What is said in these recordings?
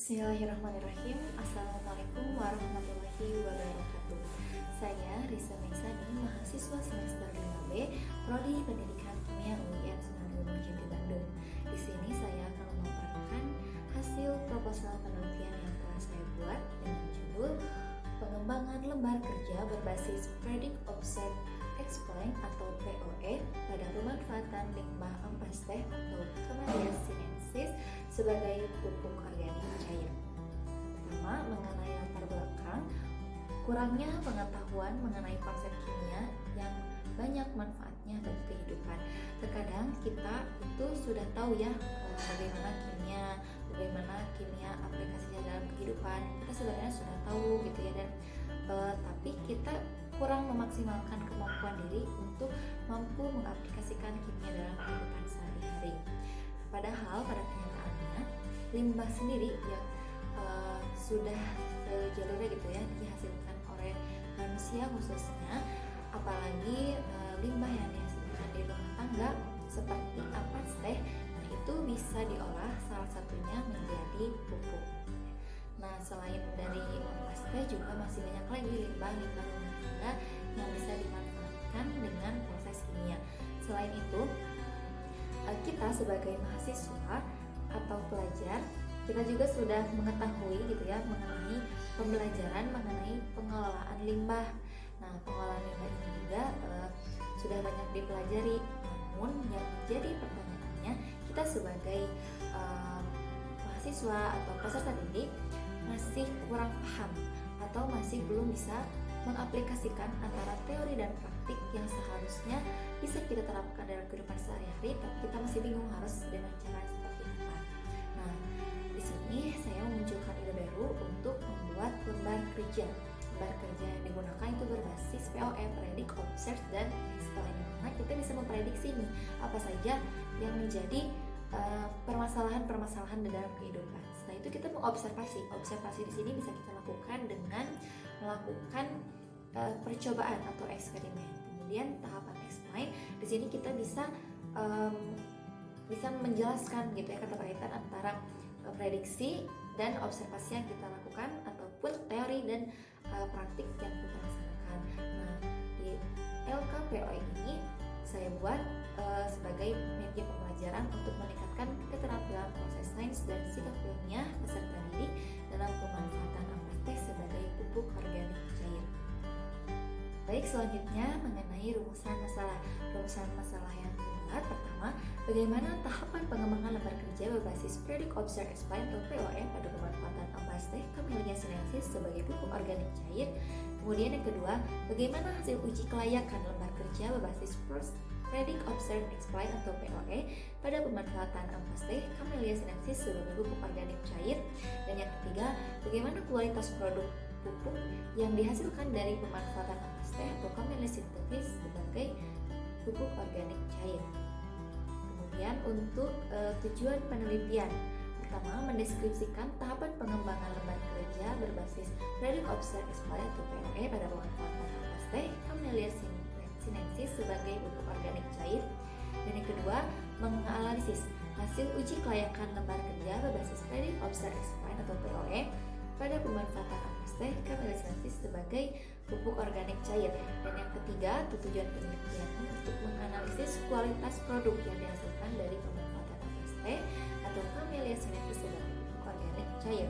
Bismillahirrahmanirrahim. Assalamualaikum warahmatullahi wabarakatuh. Saya Risa Maisani, mahasiswa semester 5B, Prodi Pendidikan Kimia UIN Sunan Jati Bandung. Di sini saya akan memaparkan hasil proposal penelitian yang telah saya buat dengan judul Pengembangan lembar kerja berbasis Predict Observe Explain atau POE pada pemanfaatan limbah ampas teh atau Camellia sinensis sebagai pupuk organik cair. Pertama, mengenai latar belakang, kurangnya pengetahuan mengenai konsep kimia yang banyak manfaatnya bagi kehidupan. Terkadang kita itu sudah tahu ya bagaimana kimia aplikasinya dalam kehidupan. Kita sebenarnya sudah tahu gitu ya, dan tapi kita kurang memaksimalkan kemampuan diri untuk mampu mengaplikasikan kimia dalam kehidupan sehari-hari. Padahal pada kenyataannya limbah sendiri yang sudah sejalurnya gitu ya dihasilkan oleh manusia khususnya, apalagi limbah yang dihasilkan di rumah tangga seperti ampas teh, nah itu bisa diolah salah satunya menjadi pupuk. Nah, selain dari ampas teh juga masih banyak lagi limbah-limbah rumah tangga yang bisa dimanfaatkan dengan proses kimia. Selain itu, kita sebagai mahasiswa atau pelajar, kita juga sudah mengetahui gitu ya mengenai pembelajaran mengenai pengelolaan limbah. Nah, pengelolaan limbah ini juga sudah banyak dipelajari. Namun yang menjadi pertanyaannya, kita sebagai mahasiswa atau peserta didik masih kurang paham atau masih belum bisa mengaplikasikan antara teori dan praktik yang seharusnya bisa kita terapkan dalam kehidupan sehari-hari, tapi kita masih bingung harus dengan cara seperti apa. Nah, di sini saya memunculkan ide baru untuk membuat lembar kerja. Lembar kerja yang digunakan itu berbasis POE, Predict, Observe, dan Explain. Nah, kita bisa memprediksi nih apa saja yang menjadi permasalahan-permasalahan di dalam kehidupan. Setelah itu kita mengobservasi. Observasi di sini bisa kita lakukan dengan melakukan percobaan atau eksperimen. Kemudian tahapan explain, di sini kita bisa menjelaskan gitu ya keterkaitan antara prediksi dan observasi yang kita lakukan ataupun teori dan praktik yang kita laksanakan. Nah, di LKPOE ini saya buat sebagai media pembelajaran untuk meningkatkan keterampilan proses sains dan sikap ilmiah peserta didik dalam pemanfaatan ampas teh sebagai pupuk organik cair. Baik, selanjutnya mengenai rumusan masalah. Rumusan masalah yang dibuat pertama, bagaimana tahapan pengembangan lembar kerja berbasis Predict, Observe, Explain atau POE pada pemanfaatan ampas teh Camellia sinensis sebagai pupuk organik cair. Kemudian yang kedua, bagaimana hasil uji kelayakan lembar kerja berbasis Predict, Observe, Explain atau POE pada pemanfaatan ampas teh Camellia sinensis sebagai pupuk organik cair. Dan yang ketiga, bagaimana kualitas produk pupuk yang dihasilkan dari pemanfaatan ampas teh atau Camellia sinensis sebagai pupuk organik cair. Kemudian untuk tujuan penelitian, pertama, mendeskripsikan tahapan pengembangan lembar kerja berbasis Predict, Observe, Explain atau POE pada pemanfaatan ampas teh Camellia sinensis sebagai pupuk organik cair. Dan yang kedua, menganalisis hasil uji kelayakan lembar kerja berbasis Predict, Observe, Explain atau POE pada pemanfaatan ampas teh Camellia sinensis sebagai pupuk organik cair. Dan yang ketiga, tujuan penelitian untuk menganalisis kualitas produk yang dihasilkan dari pemanfaatan ampas teh atau Camellia sinensis sebagai pupuk organik cair.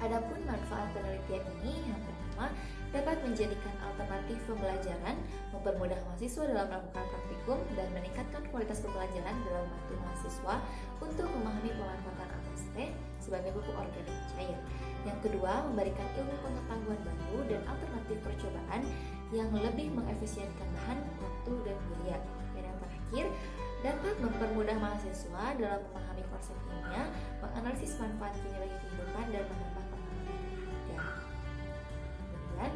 Adapun manfaat penelitian ini, yang pertama, dapat menjadikan alternatif pembelajaran, mempermudah mahasiswa dalam melakukan praktikum, dan meningkatkan kualitas pembelajaran dalam membantu mahasiswa untuk memahami pemanfaatan ampas teh sebagai pupuk organik cair. Yang kedua, memberikan ilmu pengetahuan baru dan alternatif percobaan yang lebih mengefisienkan bahan, waktu, dan biaya. Dan yang terakhir, dapat mempermudah mahasiswa dalam memahami konsep kimia, menganalisis manfaat kimia bagi kehidupan, dan menambah pengalaman berharga. Kemudian,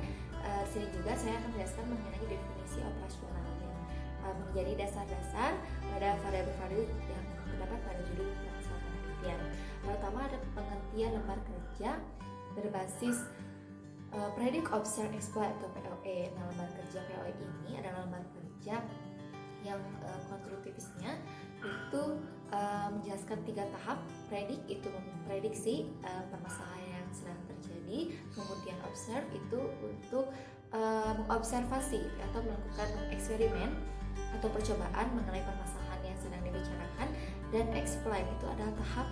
sini juga saya akan menjelaskan mengenai definisi operasional yang menjadi dasar-dasar pada variabel-variabel yang terdapat pada judul proposal penelitian. Pertama, ada pengertian lembar kerja berbasis Predict, Observe, Explain atau POE. Nah, lembar kerja POE ini adalah lembar kerja yang konstruktivisnya itu menjelaskan 3 tahap. Predik itu memprediksi permasalahan yang sedang terjadi, kemudian observe itu untuk mengobservasi atau melakukan eksperimen atau percobaan mengenai permasalahan yang sedang dibicarakan, dan explain itu adalah tahap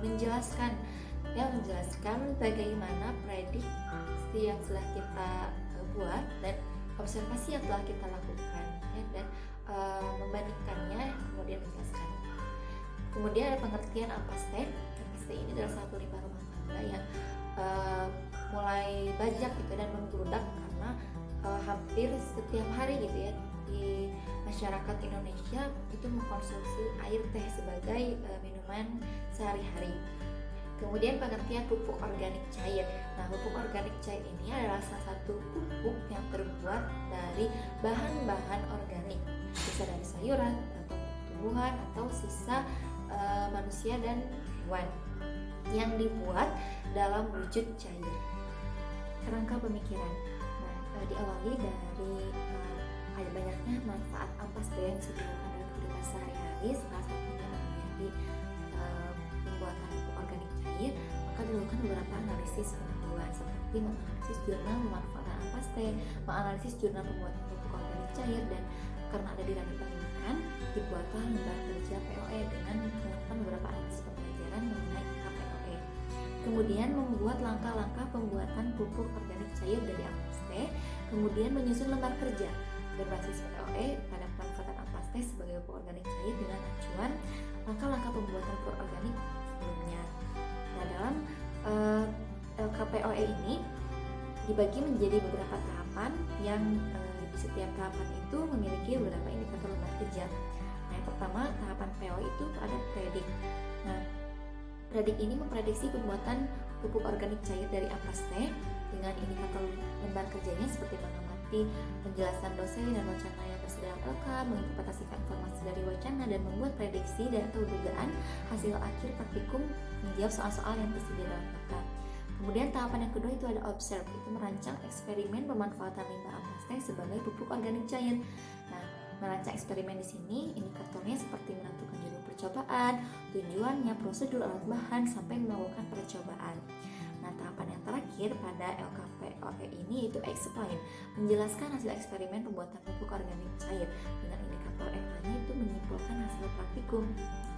menjelaskan bagaimana prediksi yang telah kita buat dan observasi yang telah kita lakukan, ya, dan membandingkannya kemudian menjelaskan. Kemudian ada pengertian ampaste. Ampaste ini adalah satu limbah rumah tangga yang mulai banyak gitu dan membludak karena hampir setiap hari gitu ya di masyarakat Indonesia itu mengkonsumsi air teh sebagai minuman sehari-hari. Kemudian pengertian pupuk organik cair. Nah, pupuk organik cair ini adalah salah satu pupuk yang terbuat dari bahan-bahan organik, bisa dari sayuran atau tumbuhan atau sisa manusia dan hewan yang dibuat dalam wujud cair. Kerangka pemikiran. Nah, diawali dari ada banyaknya manfaat ampaste yang bisa dilakukan dalam kehidupan sehari-hari, salah satunya menjadi pembuatan pupuk organik cair, maka dilakukan beberapa analisis pendahuluan seperti menganalisis jurnal pemanfaatan ampaste, menganalisis jurnal pembuatan pupuk organik cair, dan karena ada di ranah pendidikan dibuatlah lembar kerja POE dengan melakukan beberapa analisis pembelajaran mengenai POE. Kemudian membuat langkah-langkah pembuatan pupuk organik cair dari ampaste, kemudian menyusun lembar kerja berbasis POE pada pemanfaatan ampaste sebagai pupuk organik cair dengan acuan langkah-langkah pembuatan pupuk organik sebelumnya. Nah, dalam LKPOE ini dibagi menjadi beberapa tahapan yang di setiap tahapan itu memiliki beberapa indikator lembar kerja. Nah, yang pertama tahapan POE itu ada predik. Nah, predik ini memprediksi pembuatan pupuk organik cair dari ampaste dengan indikator lembar kerjanya seperti mengamati penjelasan dosen dan wacana yang tersedia dalam LK, menginterpretasikan informasi dari wacana, dan membuat prediksi dan atau dugaan hasil akhir praktikum, menjawab soal-soal yang tersedia dalam LK. Kemudian tahapan yang kedua itu ada observe, itu merancang eksperimen pemanfaatan limbah ampaste sebagai pupuk organik cair. Nah, merancang eksperimen di sini indikatornya seperti menentukan judul percobaan, tujuannya, prosedur, alat bahan, sampai melakukan percobaan. Nah, tahapan yang terakhir pada LKPOE ini itu explain, menjelaskan hasil eksperimen pembuatan pupuk organik cair dengan indikator FA-nya itu menyimpulkan hasil praktikum.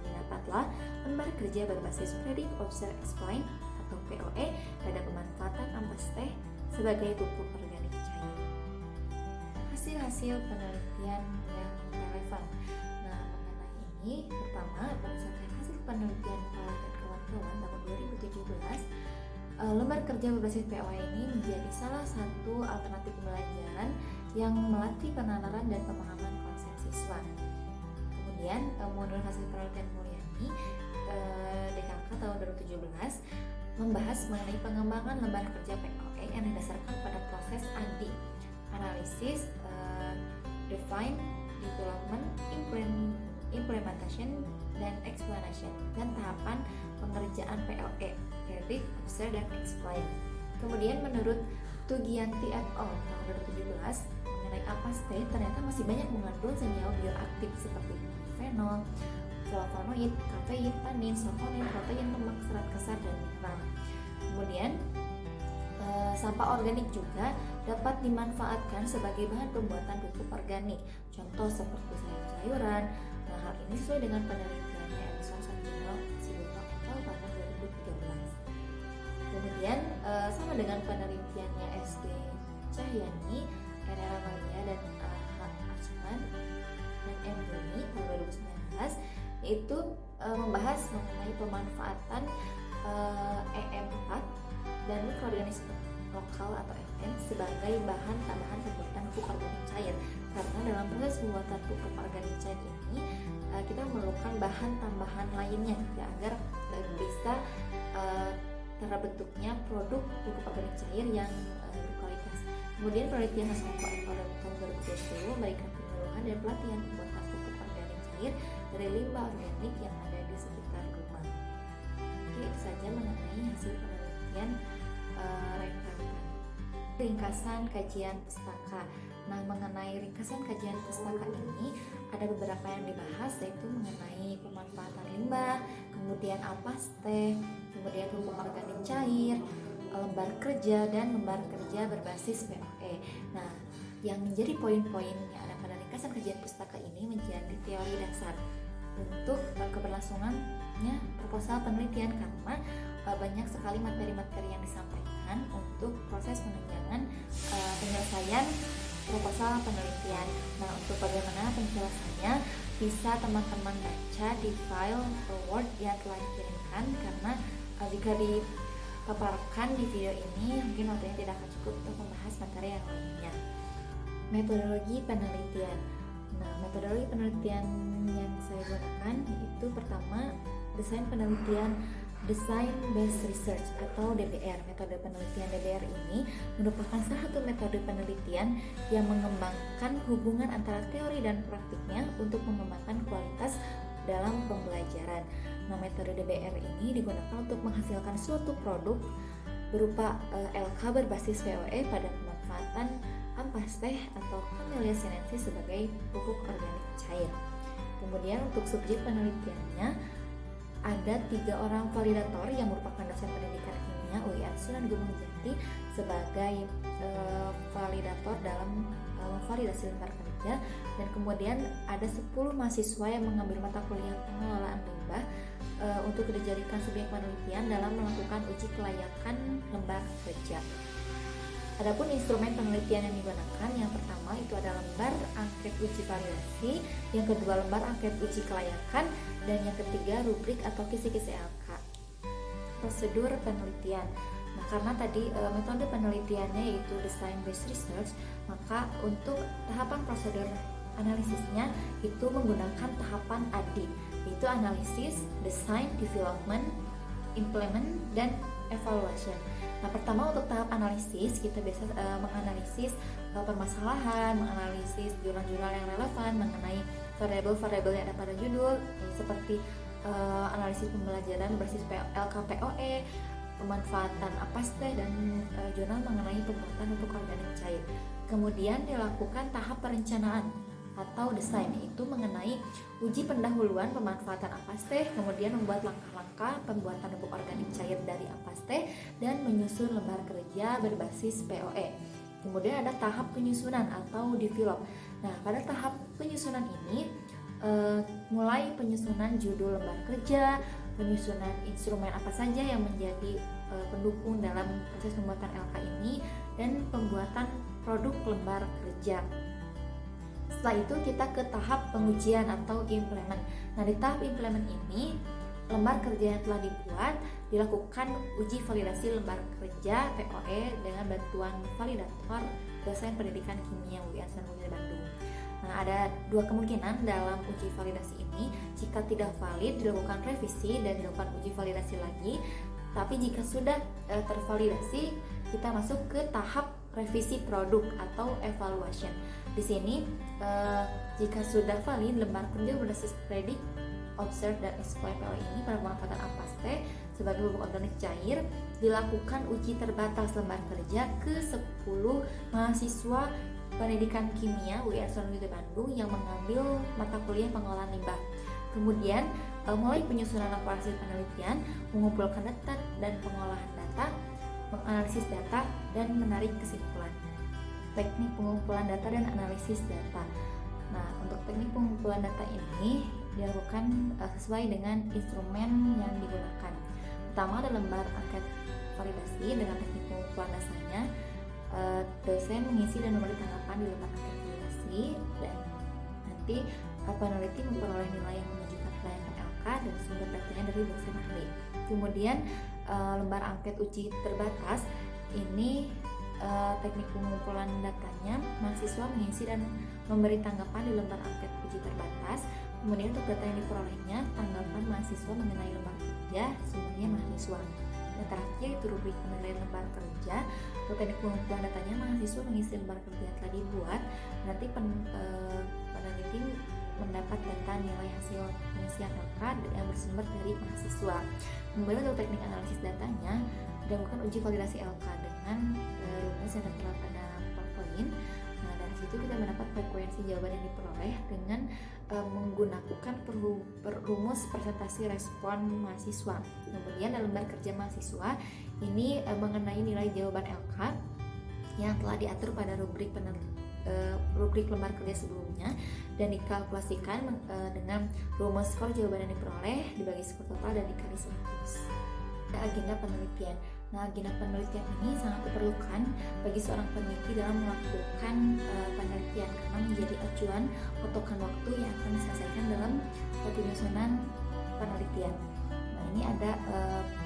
Didapatlah lembar kerja berbasis predict, observe, explain atau POE pada pemanfaatan ampaste sebagai pupuk organik cair. Hasil-hasil penelitian yang relevan. Nah, mengenai ini, pertama berdasarkan hasil penelitian Paul dan kawan-kawan tahun 2017, lembar kerja berbasis POE ini menjadi salah satu alternatif pembelajaran yang melatih penanaran dan pemahaman konsep siswa. Kemudian, menurut hasil penelitian Mulyani, DKK tahun 2017 membahas mengenai pengembangan lembar kerja POE yang didasarkan pada proses ADI, analisis, define, development, implementation, dan explanation, dan tahapan pengerjaan POE, predict, observe, dan explain. Kemudian menurut Tugianti et al. Tahun 2017 mengenai ampaste ternyata masih banyak mengandung senyawa bioaktif seperti fenol, flavonoid, kafein, tanin, sulfonin, protein, lemak, serat kasar, dan mineral. Kemudian sampah organik juga dapat dimanfaatkan sebagai bahan pembuatan pupuk organik. Contoh seperti sayur-sayuran. Nah, hal ini sesuai dengan penelitiannya Edison Santino Sibuko et al. Pada 2013. Kemudian sama dengan penelitiannya SD Cahyani, RR Malia, dan Arsaman dan M. Doni tahun 2019, yaitu membahas mengenai pemanfaatan EM4 dan mikroorganisme lokal atau MN sebagai bahan tambahan pembuatan pupuk organik cair. Karena dalam proses pembuatan pupuk organik cair ini kita memerlukan bahan tambahan lainnya ya, agar bisa terbentuknya produk pupuk organik cair yang berkualitas. Kemudian penelitian Hasmoko et al. Tahun 2020 memberikan penyuluhan dan pelatihan pembuatan pupuk organik cair dari limbah organik yang ada di sekitar rumah. Oke, itu saja mengenai hasil penelitian rekan-rekan. Ringkasan kajian pustaka. Nah, mengenai ringkasan kajian pustaka ini ada beberapa yang dibahas, yaitu mengenai pemanfaatan limbah, kemudian apaste, kemudian pupuk organik cair, lembar kerja, dan lembar kerja berbasis POE. Nah, yang menjadi poin-poin yang ada pada ringkasan kajian pustaka ini menjadi teori dasar untuk keberlangsungannya proposal penelitian, karena banyak sekali materi-materi yang disampaikan untuk proses penunjangan penyelesaian proposal penelitian. Nah, untuk bagaimana penjelasannya bisa teman-teman baca di file Word yang telah dikirimkan, karena jika dipaparkan di video ini mungkin waktunya tidak akan cukup untuk membahas materi yang lainnya. Metodologi penelitian. Nah, metodologi penelitian yang saya gunakan itu pertama desain penelitian, Design Based Research atau DBR. Metode penelitian DBR ini merupakan salah satu metode penelitian yang mengembangkan hubungan antara teori dan praktiknya untuk mengembangkan kualitas dalam pembelajaran. Nah, metode DBR ini digunakan untuk menghasilkan suatu produk berupa LK berbasis POE pada pemanfaatan ampaste atau Camellia sinensis sebagai pupuk organik cair. Kemudian untuk subjek penelitiannya ada 3 orang validator yang merupakan dosen pendidikan kimia UIN Sunan Gunung Jati sebagai validator dalam memvalidasi lembar kerja, dan kemudian ada 10 mahasiswa yang mengambil mata kuliah pengelolaan limbah untuk dijadikan subjek penelitian dalam melakukan uji kelayakan lembar kerja. Adapun instrumen penelitian yang digunakan, yang pertama itu ada lembar angket uji validasi, yang kedua lembar angket uji kelayakan, dan yang ketiga rubrik atau kisi-kisi LK. Prosedur penelitian. Nah, karena tadi metode penelitiannya yaitu Design Based Research, maka untuk tahapan prosedur analisisnya itu menggunakan tahapan ADI, yaitu analisis, design, development, implement, dan evaluation. Nah, pertama untuk tahap analisis, kita biasa menganalisis permasalahan, menganalisis jurnal-jurnal yang relevan mengenai variabel-variabel yang ada pada judul, seperti analisis pembelajaran berbasis LKPOE, pemanfaatan apaste, dan jurnal mengenai pembuatan pupuk organik cair. Kemudian dilakukan tahap perencanaan atau desain, yaitu mengenai uji pendahuluan pemanfaatan apaste, kemudian membuat langkah-langkah pembuatan pupuk organik cair dari apaste, dan menyusun lembar kerja berbasis POE. Kemudian ada tahap penyusunan atau develop. Nah, pada tahap penyusunan ini mulai penyusunan judul lembar kerja, penyusunan instrumen apa saja yang menjadi pendukung dalam proses pembuatan LK ini, dan pembuatan produk lembar kerja. Setelah itu kita ke tahap pengujian atau implement. Nah, di tahap implement ini lembar kerja yang telah dibuat dilakukan uji validasi lembar kerja POE dengan bantuan validator dosen pendidikan kimia UIN Sunan Gunung Jati Bandung. Nah, ada 2 kemungkinan dalam uji validasi ini. Jika tidak valid, dilakukan revisi dan dilakukan uji validasi lagi. Tapi jika sudah tervalidasi, kita masuk ke tahap revisi produk atau evaluation. Di sini jika sudah valid, lembar kerja berbasis predik, observe, dan exploit POE ini pada pemanfaatan apaste sebagai pupuk organik cair, dilakukan uji terbatas lembar kerja ke 10 mahasiswa pendidikan kimia UIN Sunan Gunung Jati Bandung yang mengambil mata kuliah pengelolaan limbah. Kemudian mulai penyusunan laporan penelitian, mengumpulkan data dan pengolahan data, menganalisis data, dan menarik kesimpulan. Teknik pengumpulan data dan analisis data. Nah, untuk teknik pengumpulan data ini dilakukan sesuai dengan instrumen yang digunakan. Pertama ada lembar angket validasi dengan teknik pengumpulan dasarnya. Dosen mengisi dan memberi tanggapan di lembar angket validasi, dan nanti peneliti memperoleh nilai yang menunjukkan kelayakan LK dan sumber datanya dari dosen ahli. Kemudian lembar angket uji terbatas ini teknik pengumpulan datanya, mahasiswa mengisi dan memberi tanggapan di lembar angket uji terbatas. Kemudian untuk data yang diperolehnya, tanggapan mahasiswa mengenai lembar kerja, sumbernya mahasiswa. Dan terakhir itu rubrik penilaian lembar kerja. Untuk teknik pengumpulan datanya, mahasiswa mengisi lembar kerja yang telah dibuat. Nanti peneliti mendapat data nilai hasil pengisian LK yang bersumber dari mahasiswa. Kemudian untuk teknik analisis datanya, dilakukan uji validasi LK dengan rumus yang tertera pada PowerPoint. Nah, dari situ kita mendapat frekuensi jawaban yang diperoleh dengan menggunakan rumus presentasi respon mahasiswa. Kemudian dalam lembar kerja mahasiswa ini mengenai nilai jawaban LK yang telah diatur pada rubrik lembar kerja sebelumnya dan dikalkulasikan dengan rumus skor jawaban yang diperoleh dibagi skor total dan dikali 100. Agenda penelitian. Nah, agenda penelitian ini sangat diperlukan bagi seorang peneliti dalam melakukan penelitian karena menjadi acuan patokan waktu yang akan diselesaikan dalam penyusunan penelitian. Nah, ini ada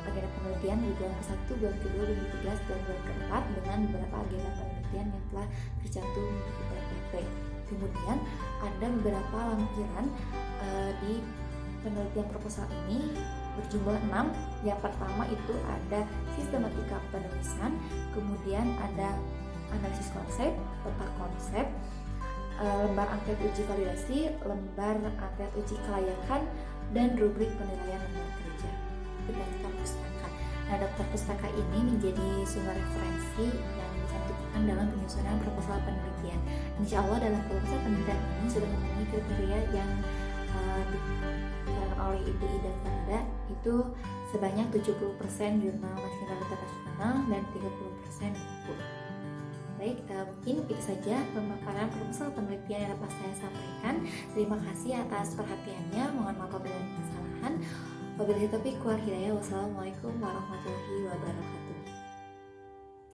agenda penelitian di bulan ke-1, bulan ke-2, bulan ke-13, dan bulan ke-4 dengan beberapa agenda penelitian yang telah tercantum di PPT. Kemudian ada beberapa lampiran di penelitian proposal ini berjumlah 6. Yang pertama itu ada sistematika penulisan, kemudian ada analisis konsep, peta konsep, lembar angket uji validasi, lembar angket uji kelayakan, dan rubrik penilaian lembar kerja. Daftar pustaka. Nah, daftar pustaka ini menjadi sumber referensi yang dicantumkan dalam penyusunan proposal penelitian. Insya Allah dalam proposal penelitian ini sudah memenuhi kriteria yang oleh Ibu Ida Farida, itu sebanyak 70% jurnal nasional internasional dan 30% buku. Baik, mungkin itu saja pemaparan proposal penelitian yang dapat saya sampaikan. Terima kasih atas perhatiannya. Mohon maaf apabila ada kesalahan. Wabillahi taufiq wal hidayah. Wassalamualaikum warahmatullahi wabarakatuh.